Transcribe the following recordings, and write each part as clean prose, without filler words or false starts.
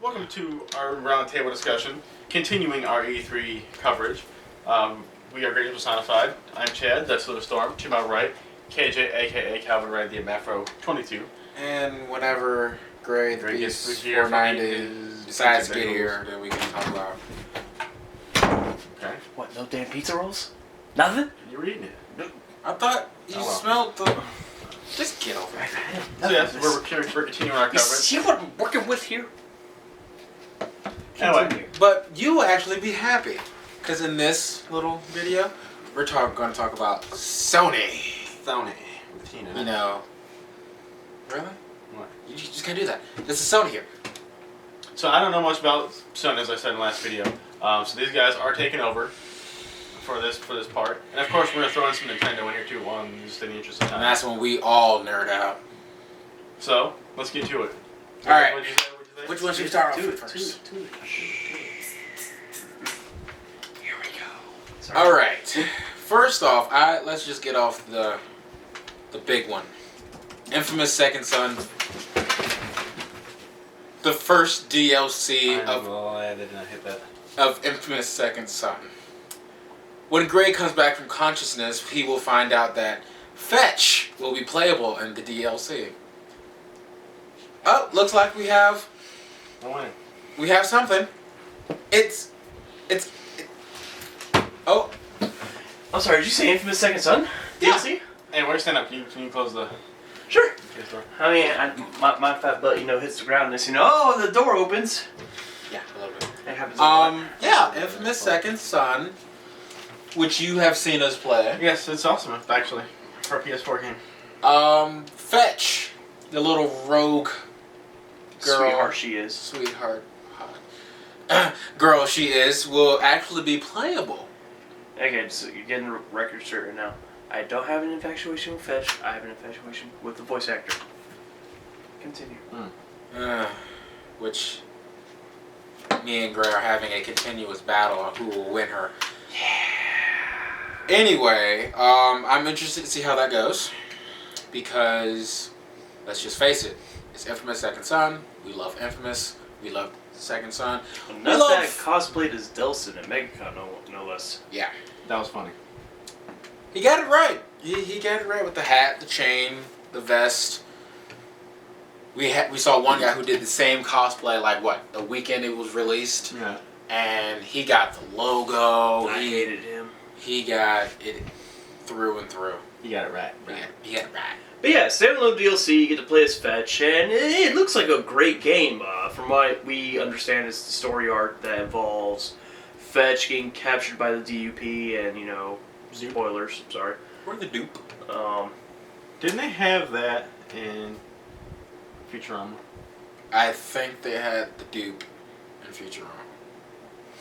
welcome to our roundtable discussion, continuing our E3 coverage. We are Great Personified. I'm Chad, that's Little Storm. To my right, KJ, aka Calvin Red, the Afro 22. And whenever Greg gets 490 decides to get here, then we can talk about. Okay. What, no damn pizza rolls? Nothing? You were eating it. I thought you smelled the. Just get over it. So yes, we're continuing our You coverage. see what I'm working with here? Anyway. But you will actually be happy, because in this little video, we're going to talk about Sony. With Tina. You know. Really? What? You just can't do that. This is Sony here. So I don't know much about Sony, as I said in the last video. So these guys are taking over for this part, and of course we're gonna throw in some Nintendo in here too, just in the interest of time. And that's when we all nerd out. So let's get to it. All right. What'd you say? Which one should we start off with first? Here we go. Sorry. All right. First off, let's just get off the big one. Infamous Second Son. The first DLC I did not hit that. of Infamous Second Son. When Gray comes back from consciousness, he will find out that Fetch will be playable in the DLC. Oh, looks like we have something. Oh, I'm sorry, did you say Infamous Second Son? Yeah. DLC? Hey, where's stand up? Can you close the Sure. case door? I mean, my fat butt, hits the ground and oh, the door opens. yeah, a little bit. That happens a lot. Yeah, Infamous Second Son, which you have seen us play. Yes, it's awesome actually for a PS4 game. Fetch, the little rogue girl, Sweetheart she is. sweetheart, hot girl she is, will actually be playable. Okay, so you're getting the record straight right now. I don't have an infatuation with Fetch. I have an infatuation with the voice actor. Continue. Which me and Gray are having a continuous battle on who will win her. Anyway, I'm interested to see how that goes, because let's just face it, it's Infamous Second Son. We love Infamous. We love Second Son. Enough that cosplayed as Delson at MegaCon, no less. Yeah. That was funny. He got it right. He got it right with the hat, the chain, the vest. We saw one guy who did the same cosplay the weekend it was released. Yeah. And he got the logo. I hated him. He got it through and through. You got it right. He got it right. But yeah, standalone DLC, you get to play as Fetch, and it looks like a great game. From what we understand, it's the story arc that involves Fetch getting captured by the DUP and, spoilers, sorry. We're the dupe. Didn't they have that in Futurama? I think they had the dupe in Futurama.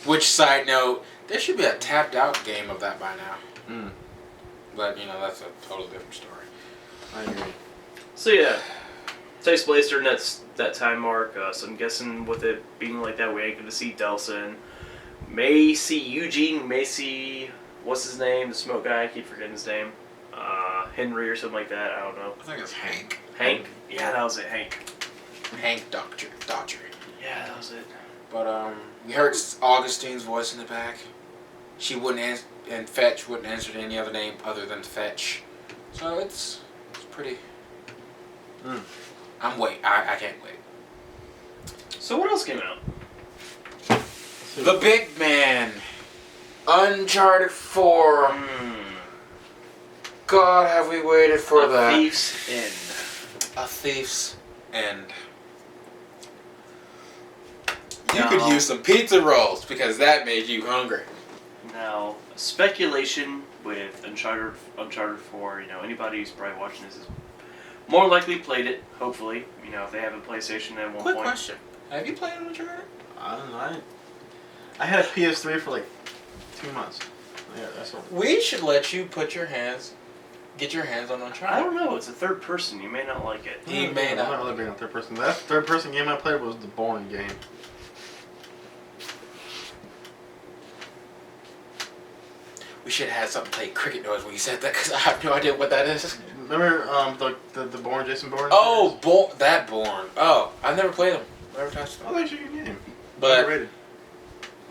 Which, side note, there should be a tapped out game of that by now. But, that's a totally different story. I agree. So yeah, takes place during that time mark, so I'm guessing with it being like that, we ain't gonna see Delson. May see Eugene, may see, what's his name, the smoke guy, I keep forgetting his name. Henry or something like that, I don't know. I think it's Hank. Hank? Yeah, that was it, Hank. Hank Daughtry. Yeah, that was it. But, we heard Augustine's voice in the back. She wouldn't and Fetch wouldn't answer to any other name other than Fetch. So it's pretty. I can't wait. So what else came out? The big man. Uncharted 4. God, have we waited for that. A Thief's End. A Thief's End. You could use some pizza rolls because that made you hungry. Now, speculation with Uncharted 4, anybody who's probably watching this is more likely played it, hopefully. If they have a PlayStation at one point. Quick question. Have you played Uncharted? I don't know. I had a PS3 for 2 months. Yeah, that's what. We should let you get your hands on Uncharted. I don't know. It's a third person. You may not like it. You may not. I'm not really big on third person. That third person game I played was the boring game. We should have had something play cricket noise when you said that, because I have no idea what that is. Remember the Bourne, Jason Bourne? Oh, that Bourne. Oh, I've never played them. Never touched Oh, it. that's your good game. But Underrated.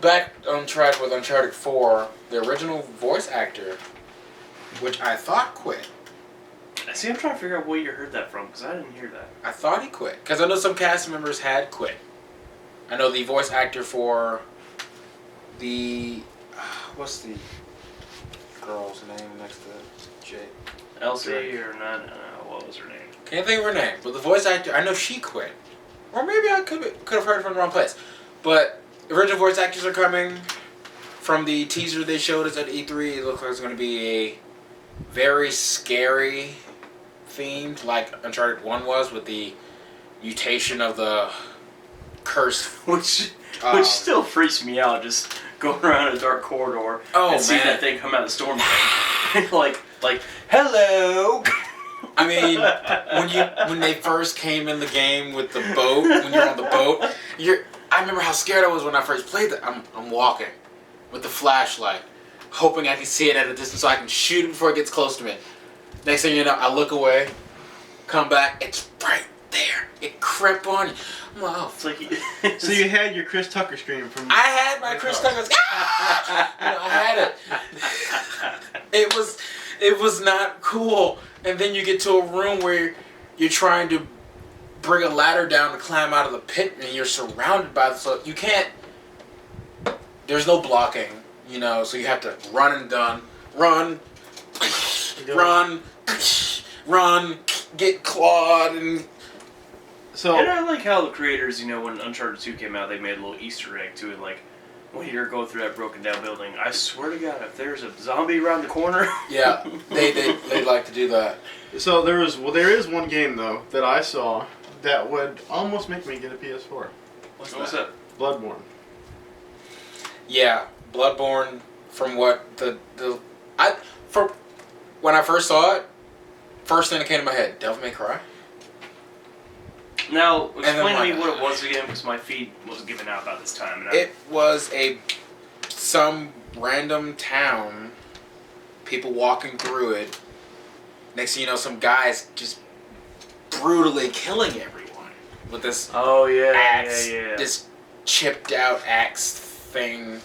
back on track with Uncharted 4, the original voice actor, which I thought quit. See, I'm trying to figure out where you heard that from, because I didn't hear that. I thought he quit. Because I know some cast members had quit. I know the voice actor for the... what's the girl's name next to Jake? Elsie or not? What was her name? Can't think of her name. But the voice actor, I know she quit. Or maybe I could have heard it from the wrong place. But original voice actors are coming. From the teaser they showed us at E3, it looks like it's going to be a very scary themed, like Uncharted 1 was, with the mutation of the curse. Which still freaks me out, just going around a dark corridor and see that thing come out of the storm drain. like, hello! I mean, when they first came in the game with the boat, when you're on the boat, I remember how scared I was when I first played that. I'm walking with the flashlight, hoping I can see it at a distance so I can shoot it before it gets close to me. Next thing you know, I look away, come back, it's right there. It crept on you. I'm like, oh. It's like So you had your Chris Tucker scream from... I had my Chris Tucker's. I had it. It was not cool. And then you get to a room where you're trying to bring a ladder down to climb out of the pit, and you're surrounded by the... So you can't... There's no blocking, so you have to run and gun. Run, get clawed, and... So... And I like how the creators, when Uncharted 2 came out, they made a little Easter egg to it, like, when you're going through that broken down building, I swear to God, if there's a zombie around the corner... Yeah, they like to do that. So there is one game, though, that I saw that would almost make me get a PS4. What's that? Bloodborne. Yeah, Bloodborne, from what when I first saw it, first thing that came to my head, Devil May Cry. Now, explain to me what it was again, because my feed was giving out about this time. And It was some random town, people walking through it. Next thing you know, some guys just brutally killing everyone with this axe, this chipped out axe thing.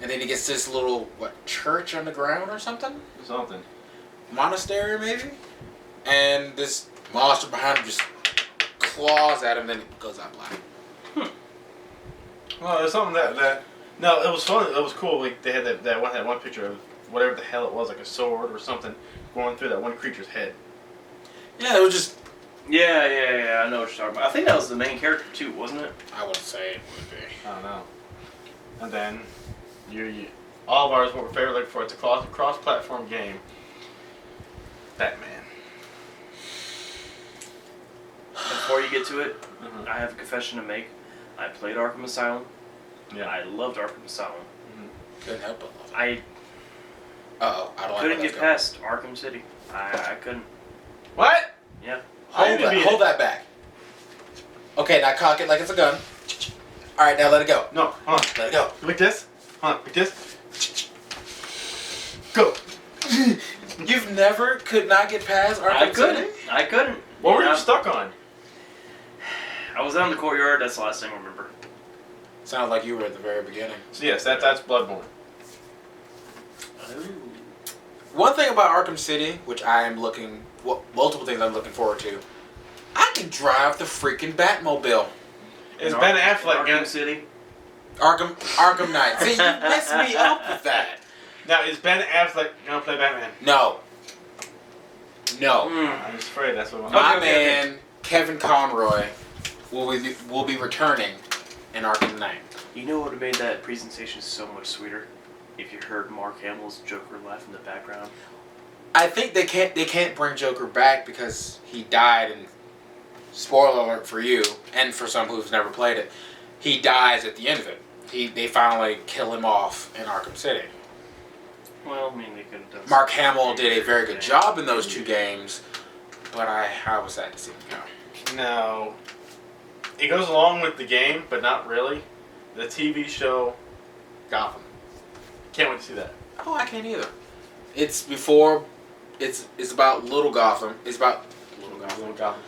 And then he gets this little, church on the ground or something? Something. Monastery, maybe? And this monster behind him just claws at him, then it goes out black. Well, there's something that... No, it was fun. It was cool. Like, they had that one picture of whatever the hell it was, like a sword or something, going through that one creature's head. Yeah, it was just... Yeah, I know what you're talking about. I think that was the main character too, wasn't it? I would say it would be. I don't know. And then, all of ours, what we're favorite for, it's a cross-platform game. Batman. Before you get to it, I have a confession to make. I played Arkham Asylum. Yeah. I loved Arkham Asylum. Couldn't help but love it. I I don't couldn't like get past Arkham City. I couldn't. What? Yeah. Hold that back. Okay, now cock it like it's a gun. Alright, now let it go. No, hold on. Let it go. Like this? Hold on, like this? Go. You've never could not get past Arkham City? I couldn't. What were you stuck on? I was out in the courtyard. That's the last thing I remember. Sounds like you were at the very beginning. So yes, that's Bloodborne. One thing about Arkham City, which I am multiple things I'm looking forward to, I can drive the freaking Batmobile. Is Ben Affleck Arkham City? Arkham Knight. See, you messed me up with that. Now, is Ben Affleck gonna play Batman? No. I'm just afraid that's what I'm... My man, Kevin Conroy, will be returning in Arkham Knight. You know what would have made that presentation so much sweeter? If you heard Mark Hamill's Joker laugh in the background. I think they can't bring Joker back because he died, and spoiler alert for you and for some who've never played it, he dies at the end of it. They finally kill him off in Arkham City. Well, I mean, they could have done. Mark Hamill did a very good job in those two games, but I was sad to see him go. No. It goes along with the game, but not really. The TV show Gotham. Can't wait to see that. Oh, I can't either. It's about Little Gotham. It's about Little Gotham.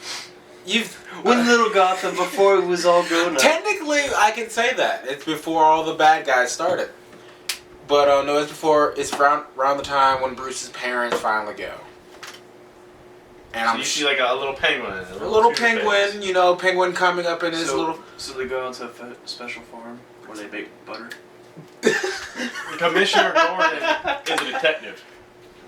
When Little Gotham, before it was all grown up. Technically, I can say that. It's before all the bad guys started. But no, it's before. It's around the time when Bruce's parents finally go. And So you see like a little penguin. a little Two-Face. penguin, you know, penguin coming up in his little. So they go into a special farm where they bake butter. Commissioner Gordon is a detective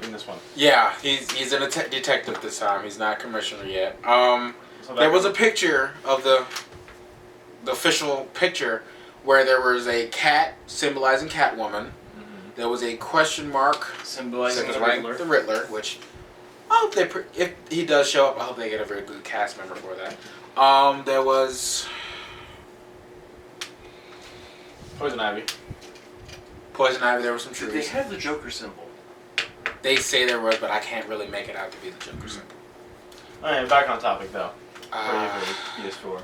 in this one. Yeah, he's a detective this time. He's not commissioner yet. So There was a picture of the official picture where there was a cat symbolizing Catwoman. There was a question mark Symbolizing the symbolizing Riddler. the Riddler, which I hope if he does show up, I hope they get a very good cast member for that. There was Poison Ivy. Poison Ivy. There were some Did they trees. have the Joker symbol? They say there was, but I can't really make it out to be the Joker symbol. Alright, back on topic though. Uh, PS4.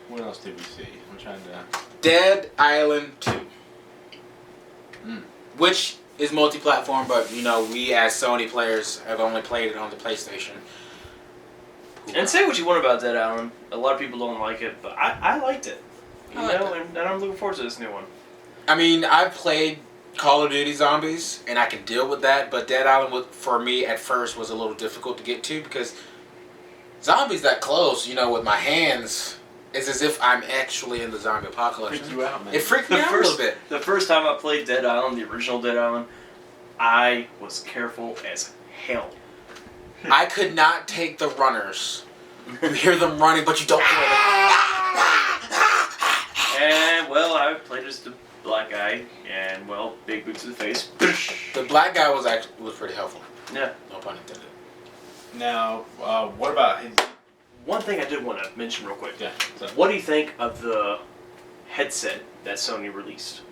What else did we see? I'm trying to. Dead Island 2. Mm. Which is multi-platform, but you know, we as Sony players have only played it on the PlayStation. And say what you want about Dead Island. A lot of people don't like it, but I liked it. You I liked know, it. and I'm looking forward to this new one. I mean, I've played Call of Duty Zombies, and I can deal with that, but Dead Island, for me, at first, was a little difficult to get to, because zombies that close, you know, with my hands, is as if I'm actually in the zombie apocalypse. Freaked you out, man. It freaked me out a little bit. The first time I played Dead Island, the original Dead Island, I was careful as hell. I could not take the runners. You hear them running, but you don't hear them. And, well, I played as the black guy, and, well, big boots to the face. The black guy was pretty helpful. Yeah. No pun intended. Now, what about his? One thing I did want to mention real quick. Yeah. So, What do you think of the headset that Sony released?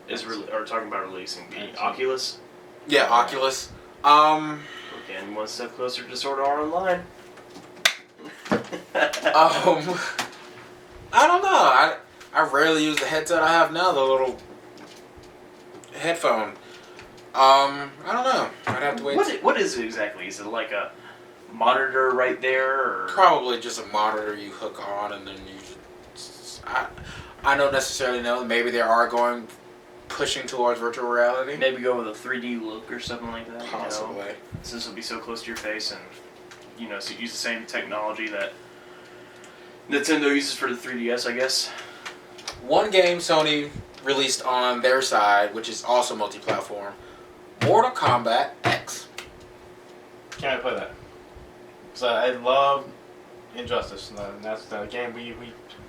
Or talking about releasing the Headset. Oculus? Yeah, Oculus. We're getting one step closer to Sword Art Online. I don't know. I rarely use the headset I have now, the little headphone. I don't know. I'd have to wait. What is it exactly? Is it like a monitor right there? Or? Probably just a monitor you hook on, and then I don't necessarily know. Maybe they are pushing towards virtual reality. Maybe go with a 3D look or something like that. Possibly. You know? Since it'll be so close to your face, and so use the same technology that Nintendo uses for the 3DS, I guess. One game Sony released on their side, which is also multi-platform, Mortal Kombat X. can I play that? Because I love Injustice, and that's the game we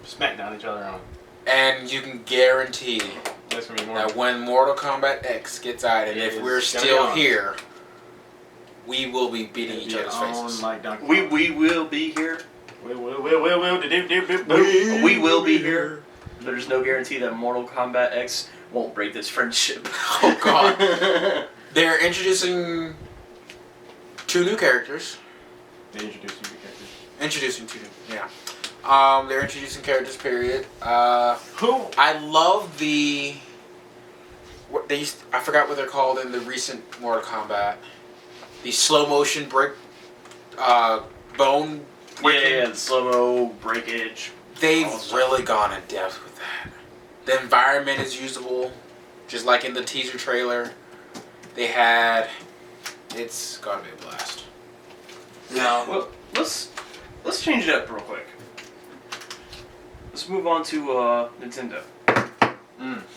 smack down each other on. And you can guarantee That's gonna be more. that when Mortal Kombat X gets out, and if we're still here, we will be beating each other's faces. Like Donkey We Kong. will be here. We will be here. There's no guarantee that Mortal Kombat X won't break this friendship. Oh God! They're introducing 2 new characters. They introduced new characters. Introducing 2 new, yeah. They're introducing characters. Period. Who? I love the. What they used. I forgot what they're called in the recent Mortal Kombat. The slow motion break. Bone. Yeah, the slow-mo breakage. They've Awesome. really gone in depth with that. The environment is usable, just like in the teaser trailer. They had. It's gonna be a blast. Now, well, let's change it up real quick. Let's move on to Nintendo,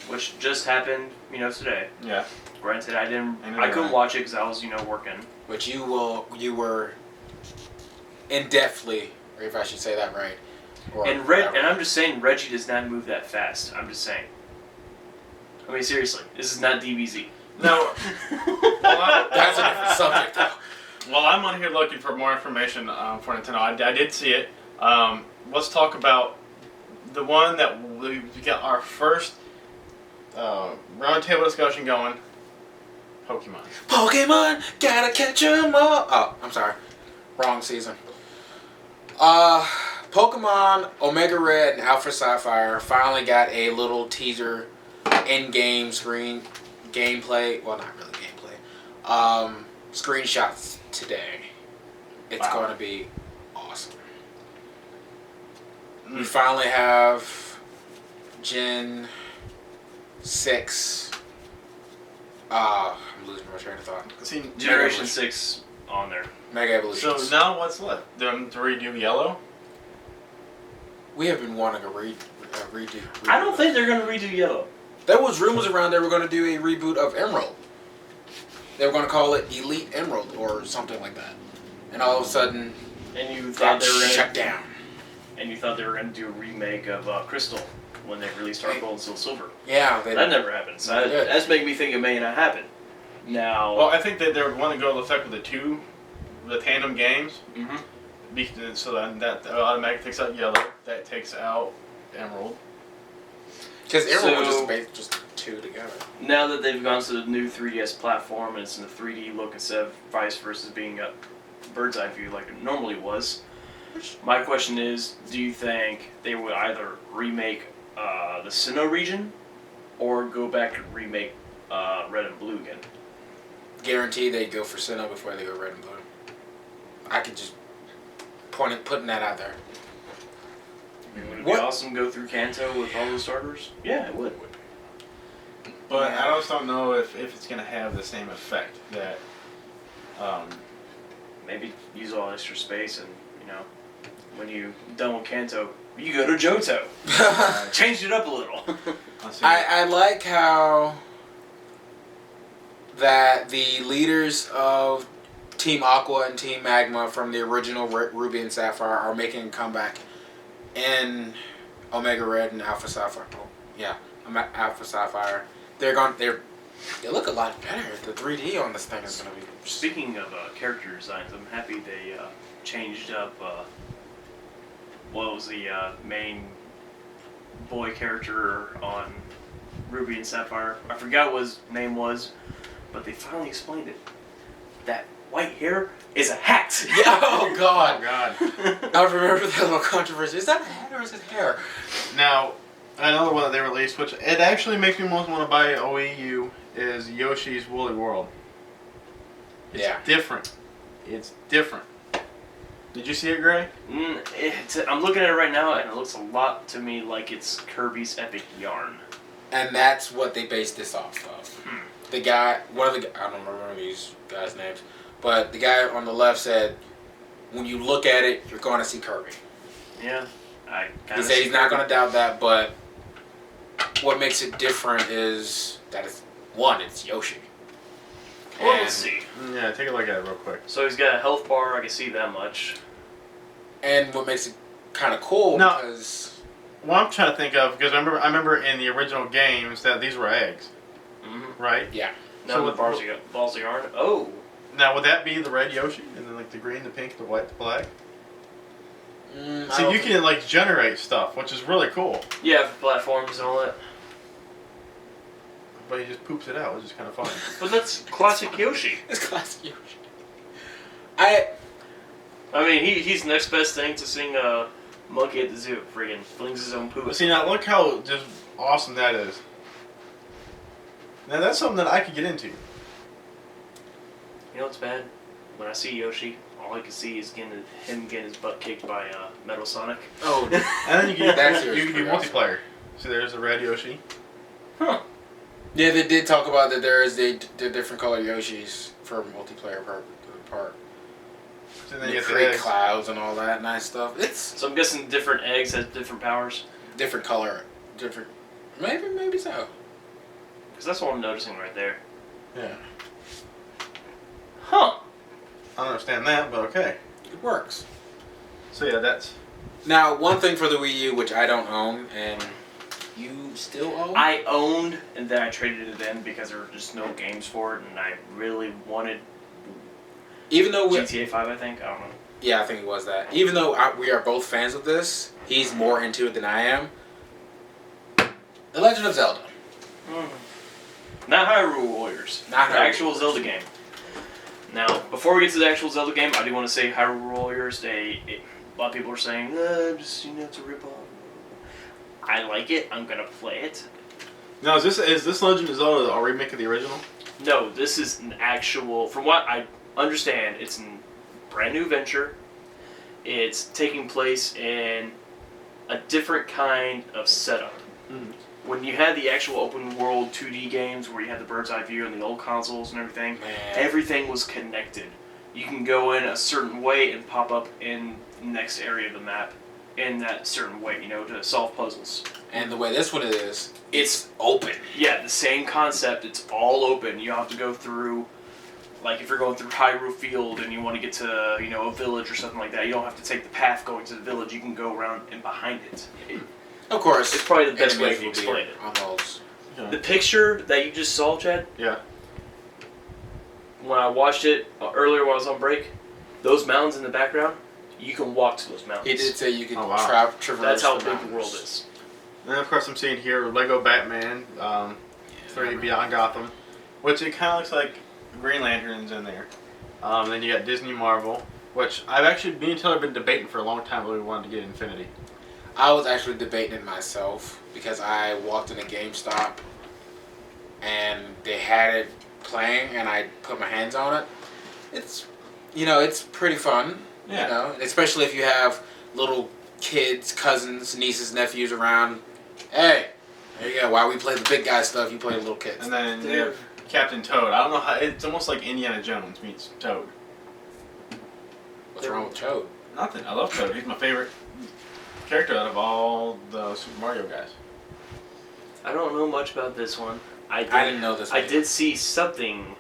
which just happened, today. Yeah. Granted, I know couldn't that. watch it because I was, working. But you were in depthly, or if I should say that right. Or And whatever. I'm just saying, Reggie does not move that fast. I'm just saying. I mean, seriously, this is not DBZ. No. That's a different subject, though. Well, I'm on here looking for more information for Nintendo. I did see it. Let's talk about the one that we got our first roundtable discussion going. Pokemon. Pokemon, gotta catch 'em all. Oh, I'm sorry. Wrong season. Pokemon Omega Red and Alpha Sapphire finally got a little teaser in-game screen gameplay. Well, not really gameplay. Screenshots today. It's Wow. going to be awesome. We finally have Gen 6. I'm losing my train of thought. See, Generation 6 on there. Mega Evolution. so now what's left? Them to redo Yellow? We have been wanting a redo. I don't think they're gonna redo Yellow. There was rumors around they were going to do a reboot of Emerald. They were going to call it Elite Emerald or something like that. And all of a sudden, And you got thought they were gonna, shut down. And you thought they were gonna do a remake of Crystal when they released Heart Gold and Soul Silver. Yeah, That never happened. So that's making me think it may not happen. Now. Well, I think that they want to go the effect with the tandem games. Mm-hmm. So then that automatically takes out Yellow. That takes out Emerald. Because Emerald So- was just two together. Now that they've gone to the new 3DS platform and it's in the 3D look instead of vice versa being a bird's eye view like it normally was, my question is, do you think they would either remake the Sinnoh region or go back and remake Red and Blue again? Guaranteed they'd go for Sinnoh before they go Red and Blue. I could just putting that out there. I mean, would it What? be awesome to go through Kanto with all those starters? Yeah, it would. But I just don't know if it's going to have the same effect that. Maybe use all extra space and, when you done with Kanto, you go to Johto. Changed it up a little. I like how that the leaders of Team Aqua and Team Magma from the original Ruby and Sapphire are making a comeback in Omega Red and Alpha Sapphire. Oh, yeah, Alpha Sapphire. They look a lot better. The 3D on this thing is going to be. Speaking of character designs, I'm happy they changed up what was the main boy character on Ruby and Sapphire. I forgot what his name was, but they finally explained it. That white hair is a hat. Yeah, oh God. Oh God. I remember that little controversy. Is that a hat or is it hair? Now, another one that they released, which it actually makes me most want to buy OEU, is Yoshi's Woolly World. It's different. It's different. Did you see it, Gray? I'm looking at it right now, and it looks a lot to me like it's Kirby's Epic Yarn. And that's what they based this off of. The guy, I don't remember these guys' names, but the guy on the left said, when you look at it, you're going to see Kirby. Yeah, I kind He of. said he's not going to doubt that, but what makes it different is that it's Yoshi. Well, let's see. Yeah, take a look at it real quick. So he's got a health bar. I can see that much. And what makes it kind of cool No. because Well, I'm trying to think of, because I remember in the original games that these were eggs, right? yeah, Now So the with- balls of yarn. Oh, Now, would that be the red Yoshi, and then like the green, the pink, the white, the black? So you can like generate stuff, which is really cool. yeah, for platforms and all that. But he just poops it out, which is kind of fun. But that's classic Yoshi. It's classic Yoshi. I mean, he's the next best thing to sing Monkey at the Zoo. Friggin' flings his own poo. But see, now look how just awesome that is. Now that's something that I could get into. You know what's bad? When I see Yoshi, all I can see is him getting his butt kicked by Metal Sonic. Oh, And then you can That's you can do pretty multiplayer. See, there's the red Yoshi. Huh. yeah, they did talk about that. There is the different color Yoshis for multiplayer part. So then They you get the create eggs. clouds and all that nice stuff. It's So I'm guessing different eggs has different powers. different color, different. Maybe so. Because that's what I'm noticing right there. Yeah. Huh. I don't understand that, but okay. It works. So yeah, that's. Now, one thing for the Wii U, which I don't own, and you still own? I owned, and then I traded it in because there were just no games for it, and I really wanted Even though GTA 5, I think. I don't know. yeah, I think it was that. Even though we are both fans of this, he's more into it than I am. The Legend of Zelda. Not Hyrule Warriors. Not The Hyrule actual Warriors. Zelda game. Now, before we get to the actual Zelda game, I do want to say Hyrule Warriors, a lot of people are saying, it's a rip-off. I like it. I'm going to play it. Now, is this Legend of Zelda a remake of the original? No, this is an actual, from what I understand, it's a brand new venture. It's taking place in a different kind of setup. Mhm. When you had the actual open world 2D games where you had the bird's eye view and the old consoles and everything, Man. everything was connected. You can go in a certain way and pop up in the next area of the map in that certain way, you know, to solve puzzles. And the way this one is, It's open. Yeah, the same concept. It's all open. You don't have to go through, like if you're going through Hyrule Field and you want to get to, you know, a village or something like that, you don't have to take the path going to the village. You can go around and behind it. Of course. It's probably the best way enemies to will be explain it. on those. The picture that you just saw, Chad, Yeah. when I watched it earlier while I was on break, those mountains in the background, you can walk to those mountains. He did say you could Oh, wow. traverse. That's how the big the mountains. world is. And of course, I'm seeing here Lego Batman, 3 Beyond Gotham, which it kind of looks like Green Lantern's in there. Then you got Disney Marvel, which I've actually, me and Taylor have been debating for a long time, but we wanted to get Infinity. I was actually debating it myself because I walked into GameStop and they had it playing and I put my hands on it. It's, you know, it's pretty fun. Yeah. You know, especially if you have little kids, cousins, nieces, nephews around. Hey, there you go. While we play the big guy stuff, you play the little kids. And then they have Captain Toad. I don't know how, it's almost like Indiana Jones meets Toad. What's wrong with Toad? Nothing. I love Toad. He's my favorite character out of all the Super Mario guys. I don't know much about this one. I didn't know this. I one. did see something.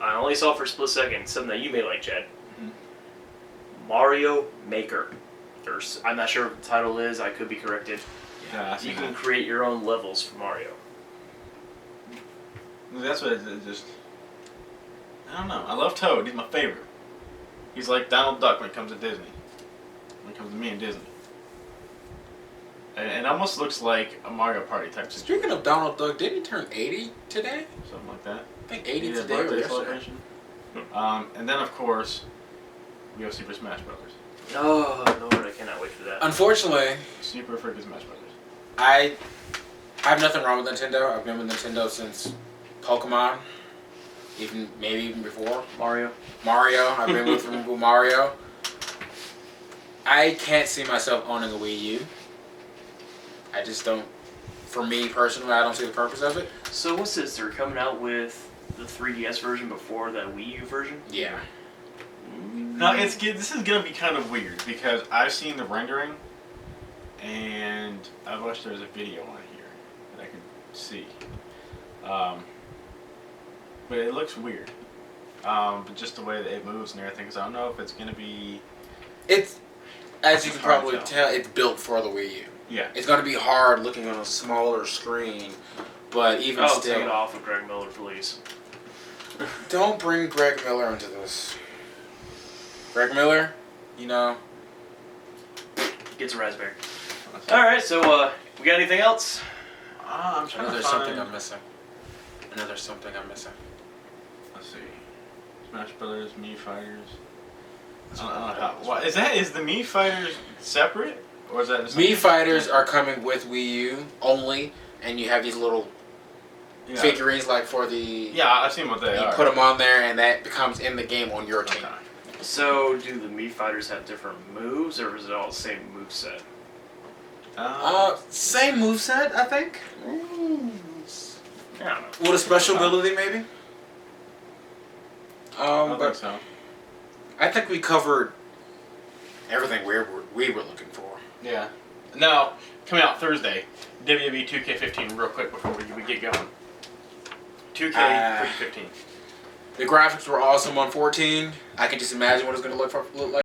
I only saw for a split second. Something that you may like, Chad. Mhm. Mario Maker. I'm not sure what the title is. I could be corrected. Yeah, I You see can that. create your own levels for Mario. That's what it just. I don't know. I love Toad. He's my favorite. He's like Donald Duck when it comes to Disney. When it comes to me and Disney. And it almost looks like a Mario Party type situation. Speaking of Donald Duck, didn't he turn 80 today? Something like that. I think 80 He did a today or birthday yesterday. celebration. And then of course, we have Super Smash Brothers. Oh, Lord, I cannot wait for that. Unfortunately, Super freaking Smash Brothers. I have nothing wrong with Nintendo. I've been with Nintendo since Pokemon, maybe even before Mario. Mario. I've been with Mario. I can't see myself owning a Wii U. I just don't. For me personally, I don't see the purpose of it. So what's this? They're coming out with the 3DS version before the Wii U version? Yeah. Now this is gonna be kind of weird because I've seen the rendering, and I wish there was a video on here that I could see. But it looks weird. But just the way that it moves and everything, because I don't know if it's gonna be. It's, as you can hard to probably tell. tell, it's built for the Wii U. Yeah. It's going to be hard looking on a smaller screen, but even Oh, still. take it off of Greg Miller, please. Don't bring Greg Miller into this. Greg Miller, you know. Gets a raspberry. Alright, so we got anything else? I'm I trying know to there's find. something I'm missing. I know there's something I'm missing. Let's see. Smash Brothers, Mii Fighters. I don't know how. What is that? Is the Mii Fighters separate, or is that just Mii Fighters are coming with Wii U only, and you have these little Yeah. figurines like for the. Yeah, I've seen what they You are. put them on there, and that becomes in the game on your team. Okay. So, do the Mii Fighters have different moves, or is it all the same moveset? Same moveset, I think. I don't know. With a special ability, maybe. I don't think But so. I think we covered everything we were looking for. Yeah. Now, coming out Thursday, WWE 2K15 real quick before we get going. 2K15. The graphics were awesome on 14. I can just imagine what it's going to look like